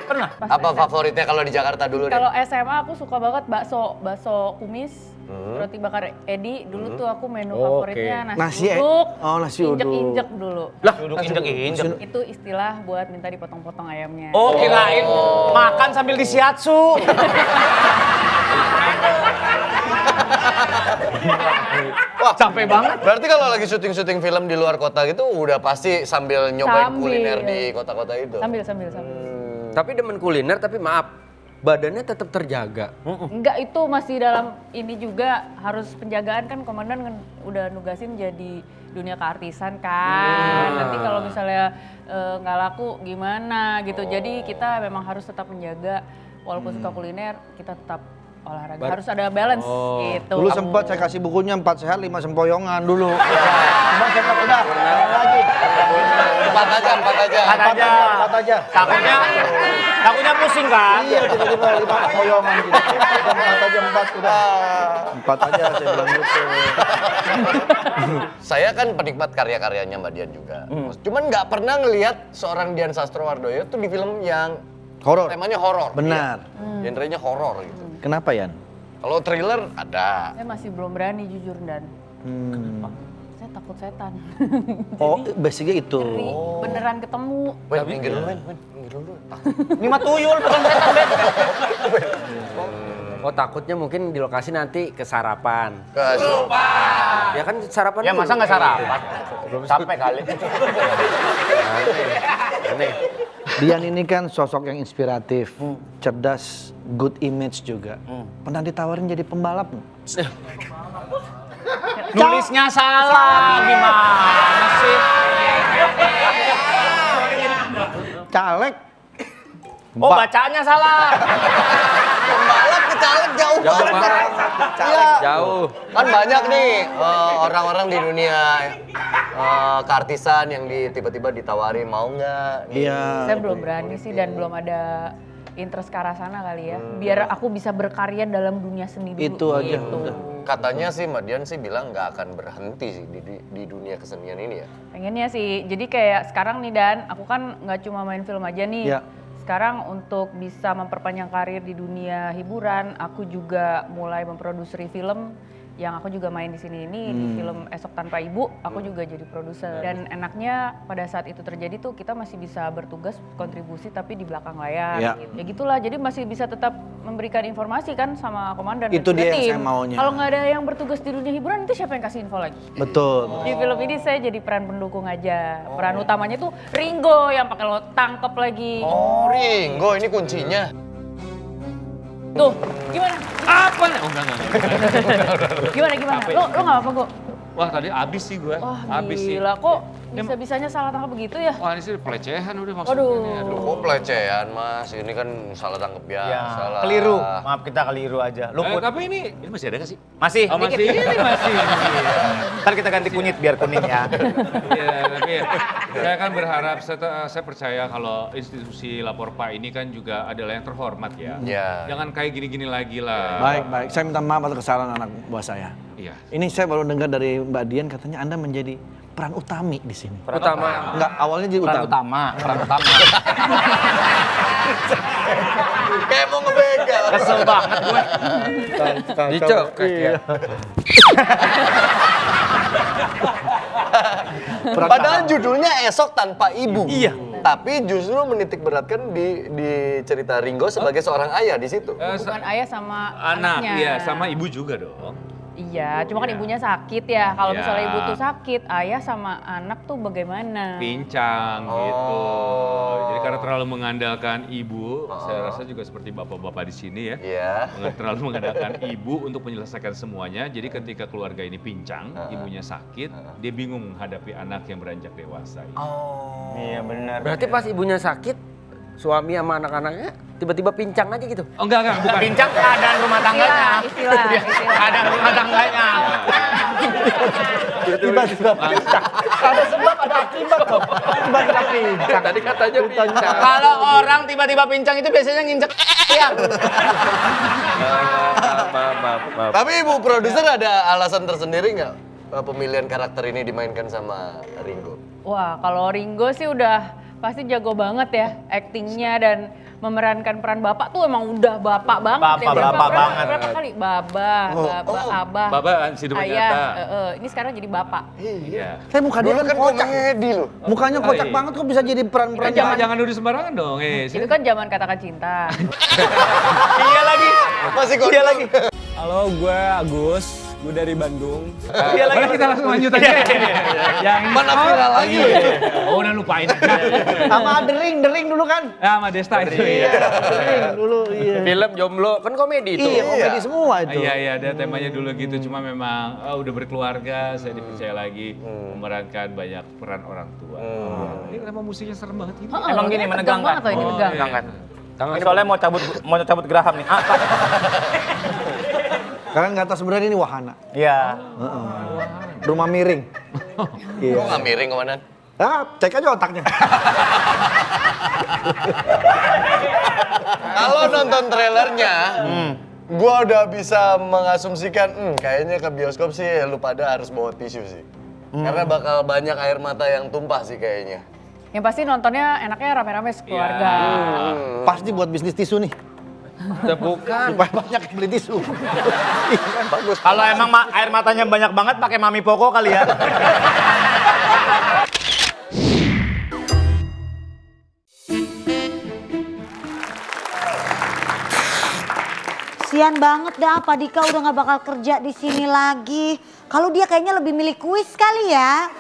Pernah. Apa favoritnya kalau di Jakarta dulu deh? Kalau SMA aku suka banget bakso kumis, roti bakar Edi. Dulu tuh aku menu favoritnya nasi uduk. Oh, nasi uduk. Injek-injek dulu. Lah, duduk injek-injek. Itu istilah buat minta dipotong-potong ayamnya. Oh, kirain makan sambil disiatsu. Wah, capek banget. Berarti kalau lagi syuting-syuting film di luar kota gitu udah pasti sambil nyobain Sambil. kuliner di kota-kota itu. Sambil. Tapi demen kuliner tapi maaf, badannya tetap terjaga. Enggak, itu masih dalam ini juga harus penjagaan kan. Komandan udah nugasin jadi dunia keartisan kan. Nanti kalau misalnya nggak laku gimana gitu. Jadi kita memang harus tetap menjaga walaupun suka kuliner kita tetap olahraga. Harus ada balance gitu. Dulu sempat saya kasih bukunya 4 sehat 5 sempoyongan dulu. Bang, saya udah. Lagi. Empat aja. Empat aja. Takutnya pusing kan? Iya, tiba-tiba 5 sempoyongan gitu. 4 aja 4 udah. 4 aja saya bilang gitu. Saya kan penikmat karya-karyanya Mbak Dian juga. Cuman nggak pernah ngelihat seorang Dian Sastrowardoyo tuh di film yang Horor. temanya horor. Benar. Iya. Genrenya horor gitu. Kenapa, Yan? Kalau thriller ada. Saya masih belum berani jujur dan saya takut setan. Oh, basicnya itu. Ngeri, beneran ketemu. Wait, minggir dulu, minggir dulu. Ini mah tuyul bukan setan, Bet. Oh takutnya mungkin di lokasi nanti ke sarapan. Ya kan sarapan Ya dulu. masa nggak sarapan? Belum sampai kali. Aneh. Dian ini kan sosok yang inspiratif, cerdas, good image juga. Pernah ditawarin jadi pembalap? Nulisnya salah, gimana sih? Caleg. Oh, bacanya salah. Pembalap ke caleg jauh banget. Iya. Jauh. Kan banyak nih orang-orang di dunia keartisan yang tiba-tiba ditawari mau nggak? Iya. Saya belum berani sih dan belum ada interest ke arah sana kali ya. Biar aku bisa berkarya dalam dunia seni dulu. Itu aja. Gitu. Katanya sih Mbak Dian sih bilang nggak akan berhenti sih di dunia kesenian ini ya. Pengennya sih. Jadi kayak sekarang nih Dan, aku kan nggak cuma main film aja nih. Iya. Sekarang untuk bisa memperpanjang karir di dunia hiburan, aku juga mulai memproduksi film yang aku juga main di sini ini di film Esok Tanpa Ibu, aku juga jadi produser. Dan enaknya pada saat itu terjadi tuh kita masih bisa bertugas kontribusi tapi di belakang layar. Ya. Ya gitulah, jadi masih bisa tetap memberikan informasi kan sama komandan. Itu dan juga dia yang tim. saya maunya. Kalau nggak ada yang bertugas di dunia hiburan, nanti siapa yang kasih info lagi? Betul. Di film ini saya jadi peran pendukung aja. Peran utamanya tuh Ringo yang pakai lo tangkep lagi. Oh Ringo ini kuncinya. Tuh, gimana? Apa nih? Oh enggak. Gimana? Lo nggak apa-apa, Go? Wah tadi abis sih gue. Wah Abis sih. gila, kok bisa-bisanya salah tangkap begitu ya? Wah ini sih pelecehan udah maksudnya Waduh. nih. Aduh. Kok pelecehan Mas, ini kan salah tangkap Ya, salah. keliru. Maaf kita keliru aja. Luput. Tapi ini masih ada nggak sih? Masih. Oh masih, ini masih. Ntar kita ganti kunyit biar kuning ya. Iya, tapi ya, saya kan berharap, saya percaya kalau institusi Laporpa ini kan juga adalah yang terhormat ya. Iya. Jangan kayak gini-gini lagi lah. Baik. Saya minta maaf atas kesalahan anak buah saya. Iya. Ini saya baru dengar dari Mbak Dian katanya Anda menjadi peran utami di sini. Utama. Enggak, awalnya jadi Peran utama. Kayak mau ngebegal Kesel banget gue. Dicokek ya. Padahal judulnya Esok Tanpa Ibu. Iya. Tapi justru menitik beratkan di cerita Ringo sebagai seorang ayah di situ. Hubungan ayah sama Anak, anaknya. iya, sama ibu juga dong. Iya, cuma kan Iya. ibunya sakit ya. Kalau Iya. misalnya ibu tuh sakit, ayah sama anak tuh bagaimana? Pincang gitu. Oh. Jadi karena terlalu mengandalkan ibu, saya rasa juga seperti bapak-bapak di sini ya. Iya. Terlalu mengandalkan ibu untuk menyelesaikan semuanya. Jadi ketika keluarga ini pincang, ibunya sakit, dia bingung menghadapi anak yang beranjak dewasa. Iya benar. Berarti pas ibunya sakit, suami sama anak-anaknya tiba-tiba pincang aja gitu. Oh enggak, bukan. Pincang keadaan rumah tangganya. Istilah. Keadaan rumah tangganya. Tiba-tiba pincang. Ada sebab, ada akibat kok. Tiba-tiba pincang. Tadi katanya pincang. Kalau orang tiba-tiba pincang itu biasanya nginjek tiang. Maaf. Tapi ibu produser ada alasan tersendiri nggak pemilihan karakter ini dimainkan sama Ringo? Wah, kalau Ringo sih udah pasti jago banget ya aktingnya dan memerankan peran bapak tuh emang udah bapak banget ya. Bapak banget. Berapa kali? Abah, abah. Bapak hidup ayah, nyata. ini sekarang jadi bapak. Iya. Saya muka dia Dulu kan kocak. komedi loh. Mukanya kocak iya. banget kok bisa jadi peran-peran. Jangan nuduh sembarangan dong. Itu kan zaman katakan cinta. Iya lagi. Masih kok. Iya lagi. Halo, gue Agus. Gue dari Bandung. Iya lagi. Boleh kita langsung lanjut aja. Yang ini. Mana viral lagi loh itu. Oh, udah lupain. Sama dering dulu kan. Ya, sama Desta itu. Iya. Dering dulu, iya. Film jomblo kan komedi itu. Iya, komedi semua itu. Iya, ada temanya dulu gitu. Cuma memang udah berkeluarga, saya dipercaya lagi memerankan banyak peran orang tua. Ini emang musiknya serem banget ini. Emang gini, Tegang menegangkan. banget loh ini tegang. Menegangkan. Ini soalnya mau cabut geraham nih. Kalian nggak tahu sebenarnya ini wahana. Iya. Rumah miring. Kok nggak miring komandan? Cek aja otaknya. Kalau nonton trailernya, gua udah bisa mengasumsikan, kayaknya ke bioskop sih lu pada harus bawa tisu sih. Karena bakal banyak air mata yang tumpah sih kayaknya. Yang pasti nontonnya enaknya rame-rame sekeluarga. Pasti buat bisnis tisu nih. Bukan. Supaya banyak yang beli tisu. Bagus. Kalau emang air matanya banyak banget pakai Mami Poko kali ya. Sian banget dah, Pak Dika udah nggak bakal kerja di sini lagi. Kalau dia kayaknya lebih milih kuis kali ya.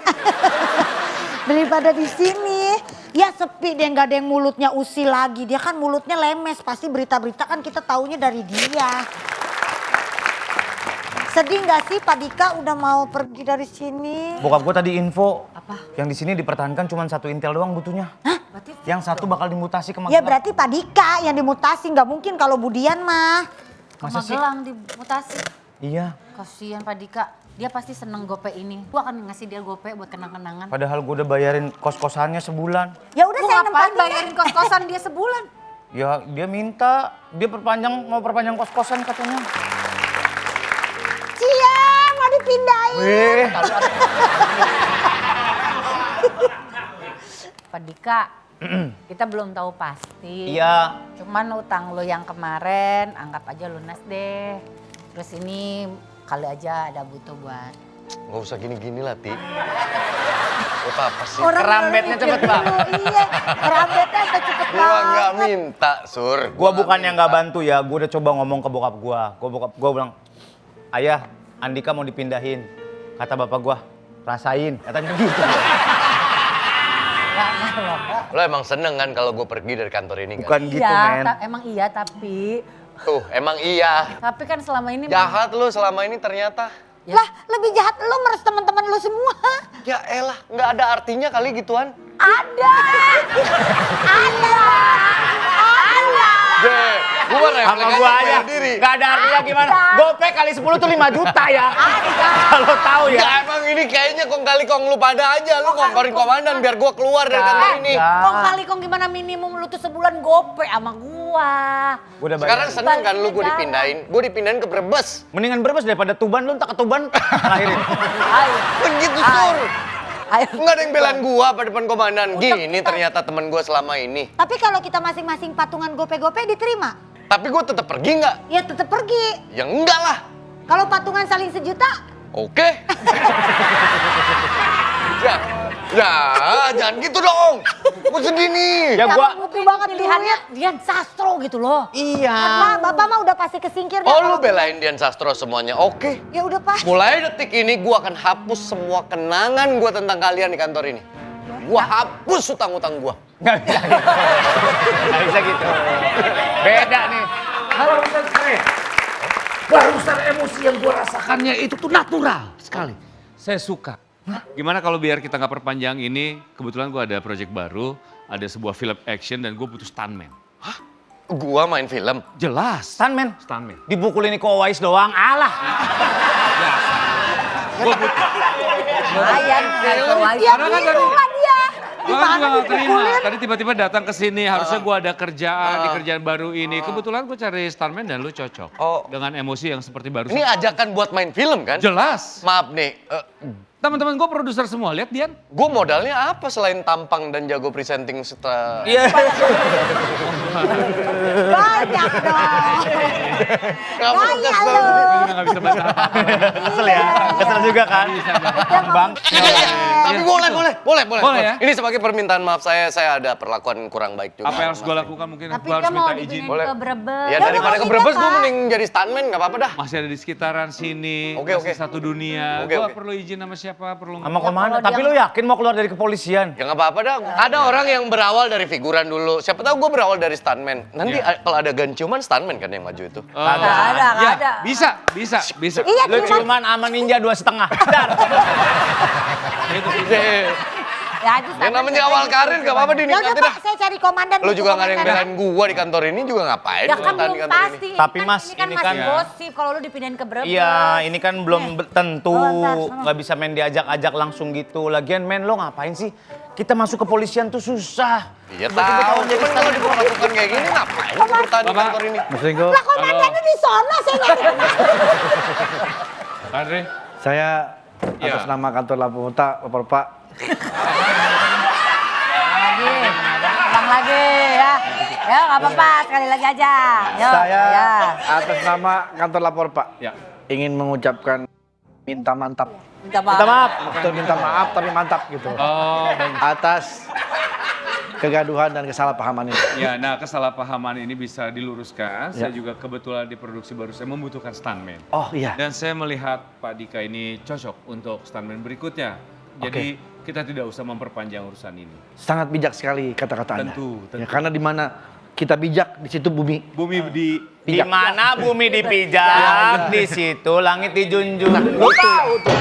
Daripada di sini. Ya sepi deh, nggak ada yang mulutnya usil lagi. Dia kan mulutnya lemes, pasti berita-berita kan kita taunya dari dia. Sedih nggak sih Pak Dika udah mau pergi dari sini? Bokap gue tadi info. Apa? Yang di sini dipertahankan cuma 1 intel doang butuhnya. Hah? Yang 1 bakal dimutasi ke Ya Magelang. berarti Pak Dika yang dimutasi, nggak mungkin kalau Budian mah. Masa sih? Magelang dimutasi. Iya. Kasihan Pak Dika. Dia pasti seneng gope ini. Gua akan ngasih dia gope buat kenang-kenangan. Padahal gue udah bayarin kos-kosannya sebulan. Ya udah Lu saya ngapain nempatin. bayarin kos-kosan dia sebulan? Ya dia minta, dia mau perpanjang kos-kosan katanya. Cia, mau dipindahin. Pak Dika, kita belum tahu pasti. Iya. Cuman utang lo yang kemarin anggap aja lunas deh. Terus ini kali aja ada butuh buat. Nggak usah gini-gini lah, Ti. Apa sih? Kerambetnya cepet banget. Iya, kerambetnya sampai cepet Gua nggak banget. minta, Sur. Gua bukan yang nggak bantu ya, gua udah coba ngomong ke bokap gua. Gua bilang, ayah, Andika mau dipindahin. Kata bapak gua, rasain. Katanya gitu. Lo emang seneng kan kalau gue pergi dari kantor ini kan? Bukan gitu, men. Emang iya tapi Emang iya. tapi kan selama ini Jahat lo selama ini ternyata. Lah, lebih jahat lu meres teman-teman lu semua. Ya elah, nggak ada artinya kali gituan. Ada. Ada. Deh, gue Sama gua aja. Gak ada artinya gimana. Gope kali 10 tuh 5 juta ya. Kalau tahu ya. Ya emang ini kayaknya kong kali kong lu pada aja. Lu kongkorin komandan biar gue keluar dari kantor ini. kong kali kong gimana minimum lu tuh sebulan gope sama gua. Gua udah Sekarang bayar. seneng kan lu gue dipindahin. Gue dipindahin ke Brebes. Mendingan Brebes daripada Tuban, lu entar ke Tuban lahirin. Ayo. Begitu, Sur. Ayo. Nggak ada yang belain gua pada depan komandan. Gini ternyata temen gua selama ini. Tapi kalau kita masing-masing patungan gope-gope diterima? Tapi gue tetap pergi nggak? Ya tetap pergi. Ya enggak lah. Kalau patungan saling sejuta, Oke. Ya, jangan gitu dong. Gue sedih nih. Ya gua butuh banget Pilihannya duit. Dian Sastro gitu loh. Karena Bapak mah udah pasti kesingkir. Oh, lu belain Dian Sastro semuanya. Oke. Ya udah Pak. Mulai detik ini gue akan hapus semua kenangan gue tentang kalian di kantor ini. Gue hapus utang-utang gue. nggak bisa gitu. Nggak bisa gitu. Beda nih. Barusan emosi yang gue rasakannya itu tuh natural sekali. Saya suka. Gimana kalau biar kita nggak perpanjang ini, kebetulan gue ada project baru, ada sebuah film action dan gue butuh stuntman. Gue main film. Jelas. Stuntman. Stuntman. Dipukulin Iko Uwais doang, alah. Gue butuh. Lumayan. Karena kan tadi, dia. gue kan juga gak terima. Tadi tiba-tiba datang ke sini, harusnya gue ada kerjaan di kerjaan baru ini. Kebetulan gue cari stuntman dan lu cocok. Oh. Dengan emosi yang seperti barusan. Ini ajakan buat main film kan? Jelas. Maaf nih, Teman-teman gue produser semua, lihat Dian. gue modalnya apa selain tampang dan jago presenting setelah... Iya. Banyak dong. Kamu Banyak kesel. loh. Gue juga gak bisa bahasa apa. Kesel ya? Kesel juga kan? Bang. Tapi boleh. Boleh ya? Ini sebagai permintaan maaf saya ada perlakuan kurang baik juga. Apa yang harus gue lakukan mungkin Tapi gue harus dia mau minta izin. dipindahin Boleh. ke Brebes. Ya daripada ke Brebes gue mending jadi stuntman, gak apa-apa dah. Masih ada di sekitaran sini, Oke, masih oke. satu dunia. Oke, Gue oke. perlu izin sama siapa, perlu... Sama komandan. Tapi lu yakin mau keluar dari kepolisian? Ya nggak apa-apa dah. Ada orang yang berawal dari figuran dulu. Siapa tahu gue berawal dari stuntman. Nanti kalau ada ganciuman stuntman kan yang maju itu. Nggak Ya, ada. bisa. Iya, Lu ciuman sama ninja 2,5. Dar. Ya itu Yang namanya awal karir gak apa-apa Ya udah dinikmatin Pak, dah. saya cari komandan. Lo butuh juga gak ada yang komandan. belain gua di kantor ini juga ngapain? Ya kan bertahan di belum kantor ini? pasti. Tapi, Mas, ini kan ini masih kan- gosip kalau lu dipindahin ke Brebes. Iya, ini kan belum tentu. Oh, ntar, sama. Nggak bisa main diajak-ajak langsung gitu. Lagian men, lo ngapain sih? Kita masuk kepolisian tuh susah. Iya tahu, cuman kalau diperlakukan kayak gini ngapain gua bertahan di kantor ini? Mas Ringo, Lah komandannya di sana saya nggak. Andre, saya Ya. atas nama kantor Lampu Muta, Bapak. Ulang lagi ya. Ya nggak apa-apa, sekali lagi aja. Yuk, Saya ya. atas nama kantor lapor Pak ya. ingin mengucapkan minta mantap. Minta maaf. Minta maaf. Betul minta maaf tapi mantap gitu. Oh, bagus. Atas kegaduhan dan kesalahpahaman ini. Ya, nah kesalahpahaman ini bisa diluruskan. Saya Ya. juga kebetulan di produksi baru saya membutuhkan stuntman. Oh iya. Dan saya melihat Pak Dika ini cocok untuk stuntman berikutnya. Jadi kita tidak usah memperpanjang urusan ini. Sangat bijak sekali kata-kata Anda. Tentu. Ya, karena di mana kita bijak, di situ bumi. Bumi di Di mana bumi dipijak, di situ langit dijunjung. Lu tahu tuh.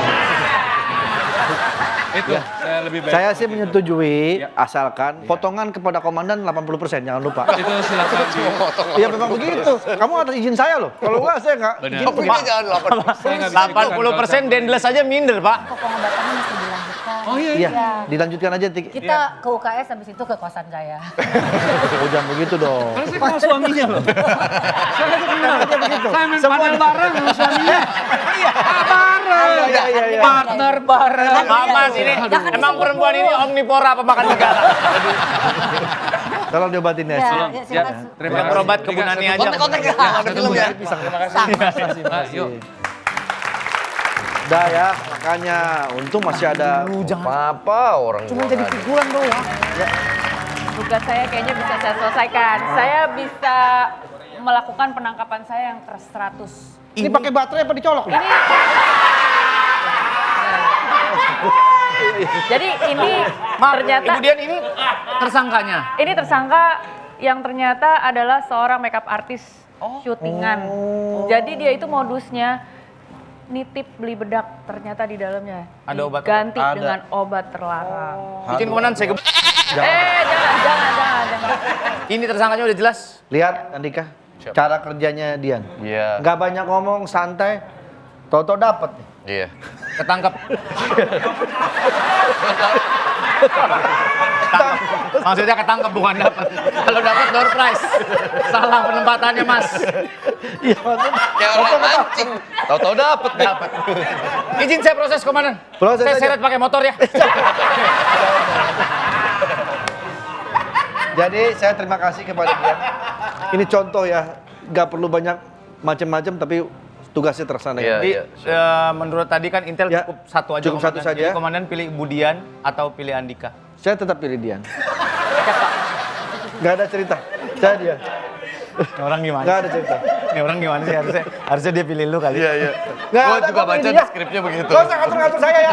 itu saya lebih baik. Saya sih menyetujui Ya. asalkan potongan kepada komandan 80%, jangan lupa. Itu silakan di. Iya memang begitu. Kamu atas izin saya loh. Kalau enggak saya enggak Benar. izin. Tapi ini jangan 8%. Saya nggak bisa 80% dendeles aja minder, Pak. Pengobatannya mesti dilanjutkan. Oh iya. Iya, dilanjutkan aja. Kita ke UKS habis itu ke kosan saya. Oh, jangan begitu dong. Karena saya kenal suaminya loh. Saya tuh kenal. Saya main padel bareng sama suaminya. Iya. Bareng. Iya. Partner bareng. Mas ini emang perempuan ini omnivora apa makan negara? Tolong diobatin ya. Ya, Tolong. ya, Ya, silakan. terima Yang kasih. berobat Dika, kebunannya saya aja. Kontak-kontak ya, ada film ya. Terima kasih. Nah, yuk. Udah ya, makanya untung masih ada. Apa orang Cuma gua jadi nggak ada. figuran doang. Tugas saya kayaknya bisa saya selesaikan. Saya bisa melakukan penangkapan saya yang ke 100. Ini pakai baterai apa dicolok? Ini Jadi ini ternyata Ibu Dian ini tersangkanya. ini tersangka yang ternyata adalah seorang makeup artis syutingan. Jadi dia itu modusnya nitip beli bedak, ternyata di dalamnya Ada obat? ganti Ada. dengan obat terlarang. Bikin komandan saya Jangan. Ini tersangkanya udah jelas. Lihat Andika, cara kerjanya Dian. Iya. Nggak banyak ngomong, santai. Toto dapat nih. Iya. Ketangkep. Maksudnya ketangkep bukan dapat. Kalau dapat door prize. Salah penempatannya, Mas. Iya maksudnya. Kayak orang mancing. Tahu-tahu dapet nih. Izin saya proses, komandan. Proses saya aja. seret pakai motor ya. Jadi saya terima kasih kepada Dian. Ini contoh ya, nggak perlu banyak macam-macam tapi tugasnya terlaksana. Iya, Jadi iya. menurut tadi kan Intel Ya, cukup satu aja. cukup satu komandan. saja. Jadi komandan pilih Budian atau pilih Andika? Saya tetap pilih Dian. Nggak ada cerita. Saya dia. Ini orang gimana? Nggak ada cerita. Ini orang gimana sih harusnya dia pilih lu kali. Iya, iya. Nggak Gue ada juga kok baca pilih di dia. skripnya begitu. Nggak usah ngatur-ngatur saya ya.